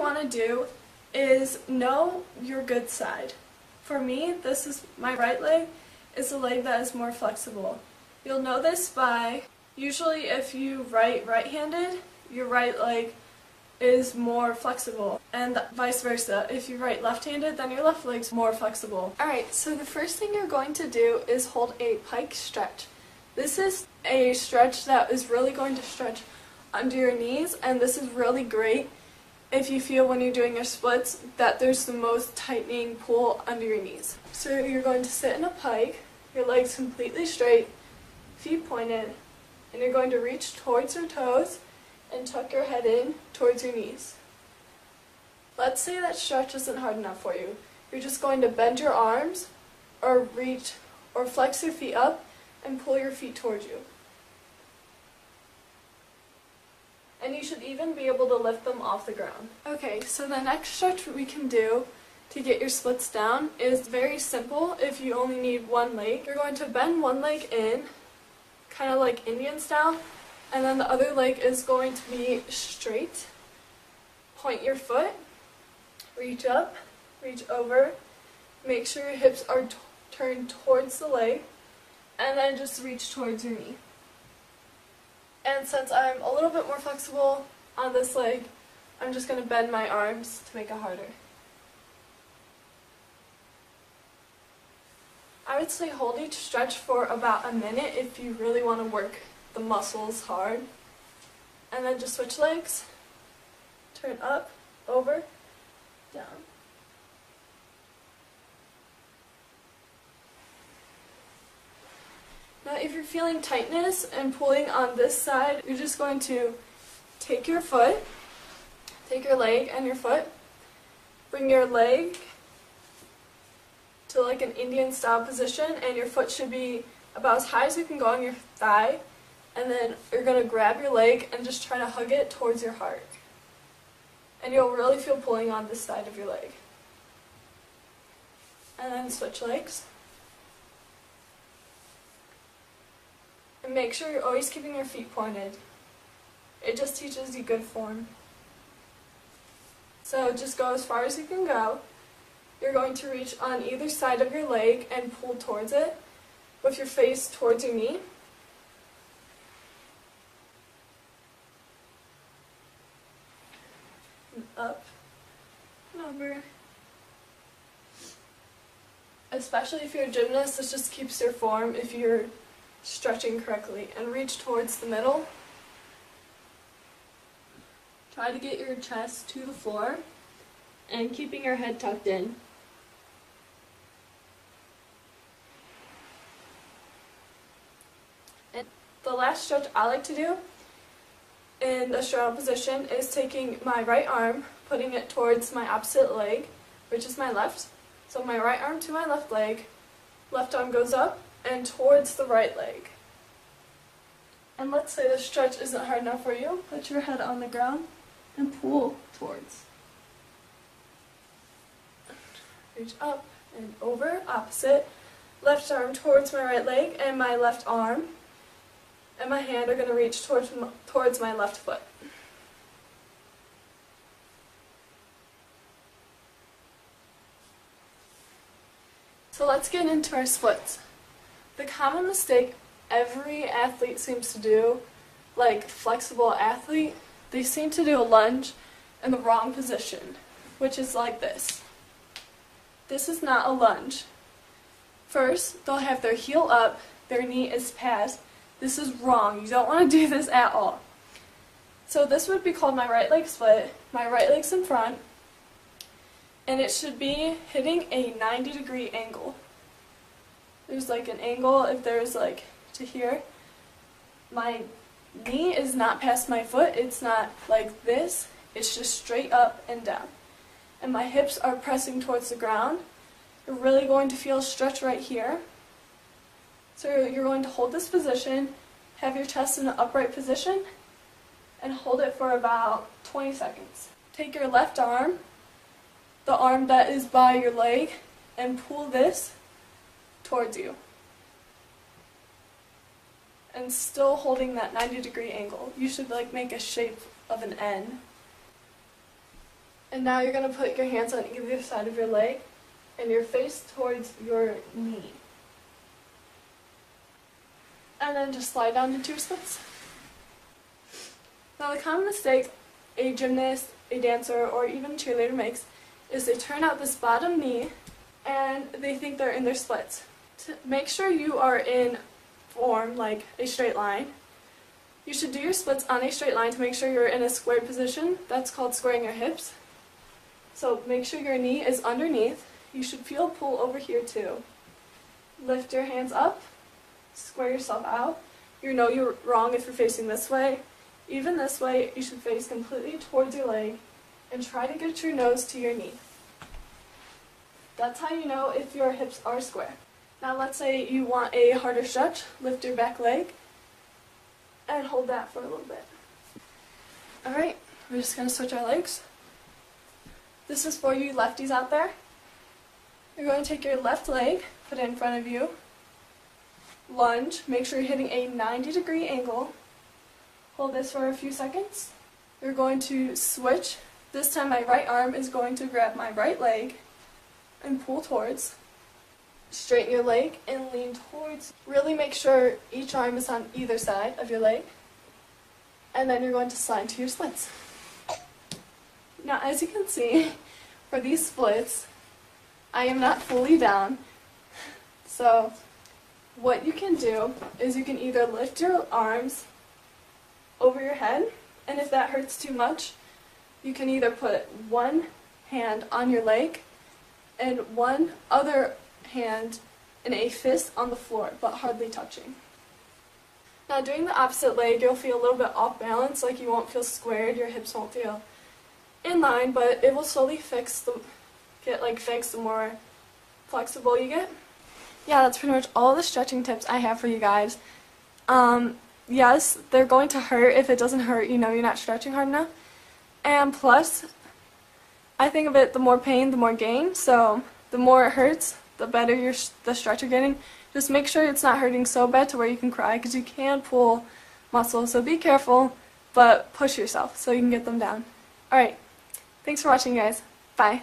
want to do is know your good side. For me, this is my right leg is the leg that is more flexible. You'll know this by, usually if you write right-handed, your right leg is more flexible, and vice versa. If you write left-handed, then your left leg's more flexible. Alright, so the first thing you're going to do is hold a pike stretch. This is a stretch that is really going to stretch under your knees, and this is really great if you feel when you're doing your splits that there's the most tightening pull under your knees. So you're going to sit in a pike, your legs completely straight, feet pointed, and you're going to reach towards your toes and tuck your head in towards your knees. Let's say that stretch isn't hard enough for you. You're just going to bend your arms or reach or flex your feet up and pull your feet towards you. And you should even be able to lift them off the ground. Okay, so the next stretch we can do to get your splits down is very simple if you only need one leg. You're going to bend one leg in, kind of like Indian style, and then the other leg is going to be straight. Point your foot, reach up, reach over, make sure your hips are turned towards the leg, and then just reach towards your knee. And since I'm a little bit more flexible on this leg, I'm just going to bend my arms to make it harder. I would say hold each stretch for about a minute if you really want to work the muscles hard. And then just switch legs, turn up, over, down. Now if you're feeling tightness and pulling on this side, you're just going to take your leg and your foot, bring your leg to like an Indian style position, and your foot should be about as high as you can go on your thigh, and then you're going to grab your leg and just try to hug it towards your heart. And you'll really feel pulling on this side of your leg. And then switch legs. And make sure you're always keeping your feet pointed. It just teaches you good form. So just go as far as you can go. You're going to reach on either side of your leg and pull towards it with your face towards your knee. And up and over. Especially if you're a gymnast, this just keeps your form if you're stretching correctly. And reach towards the middle. Try to get your chest to the floor and keeping your head tucked in. And the last stretch I like to do in the straddle position is taking my right arm, putting it towards my opposite leg, which is my left. So my right arm to my left leg, left arm goes up and towards the right leg. And let's say the stretch isn't hard enough for you, put your head on the ground and pull towards. Reach up and over, opposite. Left arm towards my right leg and my left arm and my hand are going to reach towards my left foot. So let's get into our splits. The common mistake every athlete seems to do, like flexible athlete, they seem to do a lunge in the wrong position, which is like this. This is not a lunge. First, they'll have their heel up, their knee is past. This is wrong. You don't want to do this at all. So this would be called my right leg split. My right leg's in front, and it should be hitting a 90-degree angle. There's like an angle if there's like to here. My knee is not past my foot. It's not like this. It's just straight up and down. And my hips are pressing towards the ground. You're really going to feel a stretch right here. So you're going to hold this position, have your chest in an upright position, and hold it for about 20 seconds. Take your left arm, the arm that is by your leg, and pull this towards you. And still holding that 90-degree angle. You should like make a shape of an N. And now you're going to put your hands on either side of your leg and your face towards your knee. And then just slide down into your splits. Now the common mistake a gymnast, a dancer, or even a cheerleader makes is they turn out this bottom knee and they think they're in their splits. To make sure you are in form, like a straight line, you should do your splits on a straight line to make sure you're in a squared position. That's called squaring your hips. So make sure your knee is underneath. You should feel a pull over here too. Lift your hands up, square yourself out. You know you're wrong if you're facing this way. Even this way, you should face completely towards your leg and try to get your nose to your knee. That's how you know if your hips are square. Now let's say you want a harder stretch. Lift your back leg and hold that for a little bit. Alright, we're just going to switch our legs. This is for you lefties out there. You're going to take your left leg, put it in front of you, lunge, make sure you're hitting a 90-degree angle. Hold this for a few seconds. You're going to switch. This time my right arm is going to grab my right leg and pull towards. Straighten your leg and lean towards. Really make sure each arm is on either side of your leg. And then you're going to slide to your splits. Now as you can see, for these splits, I am not fully down. So what you can do is you can either lift your arms over your head, and if that hurts too much, you can either put one hand on your leg and one other hand in a fist on the floor, but hardly touching. Now doing the opposite leg, you'll feel a little bit off balance, like you won't feel squared, your hips won't feel in line, but it will slowly get fixed the more flexible you get. Yeah, that's pretty much all the stretching tips I have for you guys. Yes, they're going to hurt. If it doesn't hurt, you know you're not stretching hard enough. And plus, I think of it, the more pain, the more gain. So the more it hurts, the better the stretch you're getting. Just make sure it's not hurting so bad to where you can cry, because you can pull muscles. So be careful, but push yourself so you can get them down. Alright, thanks for watching, guys. Bye.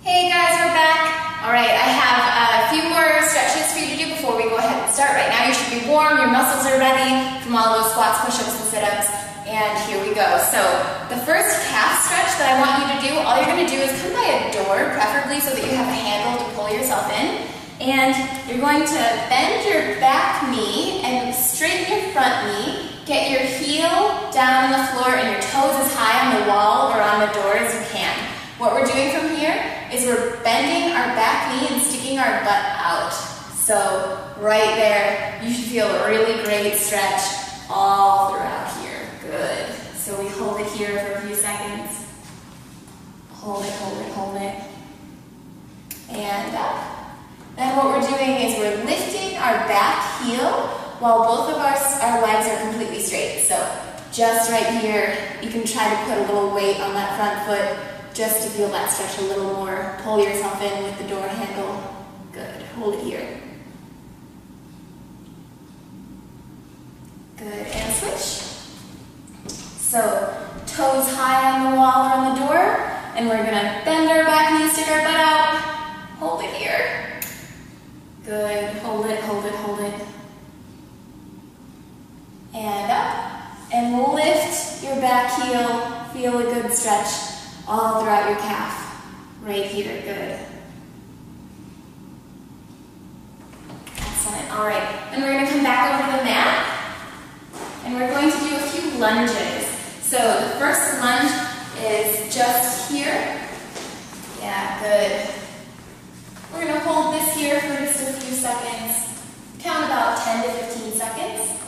Hey guys, we're back. Alright, I have a few more stretches for you to do before we go ahead and start. Right now you should be warm, your muscles are ready from all those squats, push-ups, and sit-ups, and here we go. So the first calf stretch that I want you to do, all you're going to do is come by a door, preferably so that you have a handle to pull yourself in, and you're going to bend your back knee and straighten your front knee, get your heel down on the floor and your toes as high on the wall or on the door as you can. What we're doing from here is we're bending our back knee and sticking our butt out. So right there, you should feel a really great stretch all throughout here. Good. So we hold it here for a few seconds. Hold it, hold it, hold it. And up. Then what we're doing is we're lifting our back heel while both of our legs are completely straight. So just right here, you can try to put a little weight on that front foot just to feel that stretch a little more. Pull yourself in with the door handle. Good. Hold it here. Good. And switch. So toes high on the wall or on the door, and we're going to bend our back knee, stick our butt out. Hold it here. Good. Hold it, hold it, hold it. And up. And lift your back heel. Feel a good stretch all throughout your calf. Right here. Good. Excellent. All right. Then we're going to come back over to the mat. And we're going to do a few lunges. So the first lunge is just here. Yeah, good. We're going to hold this here for just a few seconds. Count about 10 to 15 seconds.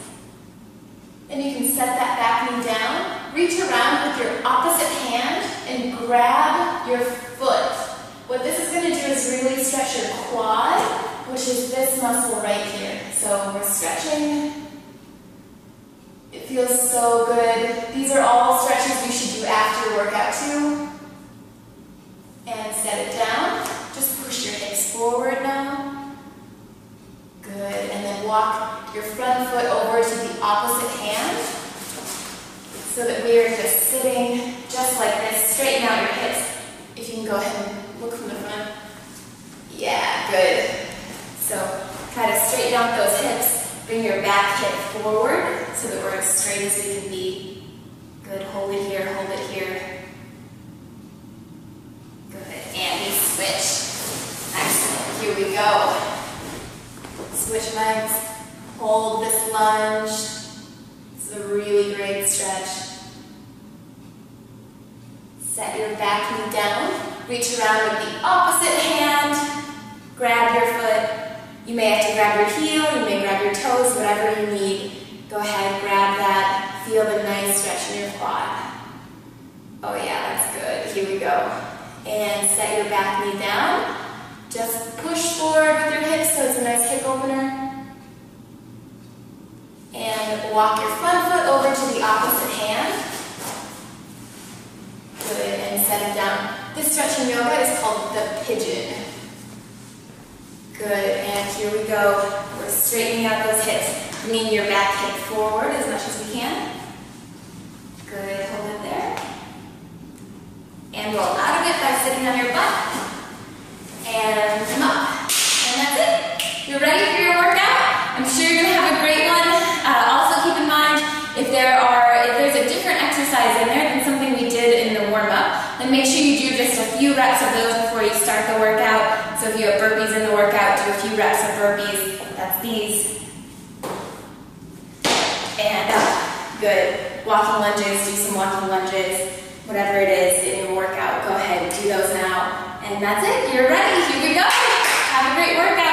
Then you can set that back knee down. Reach around with your opposite hand and grab your foot. What this is going to do is really stretch your quad, which is this muscle right here. So we're stretching. It feels so good. These are all stretches we should do after your workout too. And set it down. Just push your hips forward now. Good. And then walk your front foot over to the opposite hand. so that we are just sitting just like this. Straighten out your hips. If you can go ahead and look from the front. Yeah, good. So try to straighten out those hips. Bring your back hip forward so that we're as straight as we can be. Good, hold it here, hold it here. Good, and we switch. Excellent, here we go. Switch legs, hold this lunge. This is a really great stretch. Set your back knee down, reach around with the opposite hand, grab your foot. You may have to grab your heel, you may grab your toes, whatever you need. Go ahead, grab that, feel the nice stretch in your quad. Oh yeah, that's good, here we go. And set your back knee down. Just push forward with your hips so it's a nice hip opener. And walk your front foot over to the opposite hand. Good, and set it down. This stretch in yoga is called the pigeon. Good, and here we go. We're straightening out those hips. Bringing your back hip forward as much as we can. Good, hold it there. And roll out of it by sitting on your butt. And come up. And that's it. You're ready for your workout. I'm sure you're going to have a great one. Also keep in mind, if there's a different exercise in there than something we did in the warm-up, then make sure you do just a few reps of those before you start the workout. So if you have burpees in the workout, do a few reps of burpees. That's these. And up. Good. Walking lunges, do some walking lunges. Whatever it is in your workout, go ahead and do those now. And that's it. You're ready. Here we go. Have a great workout.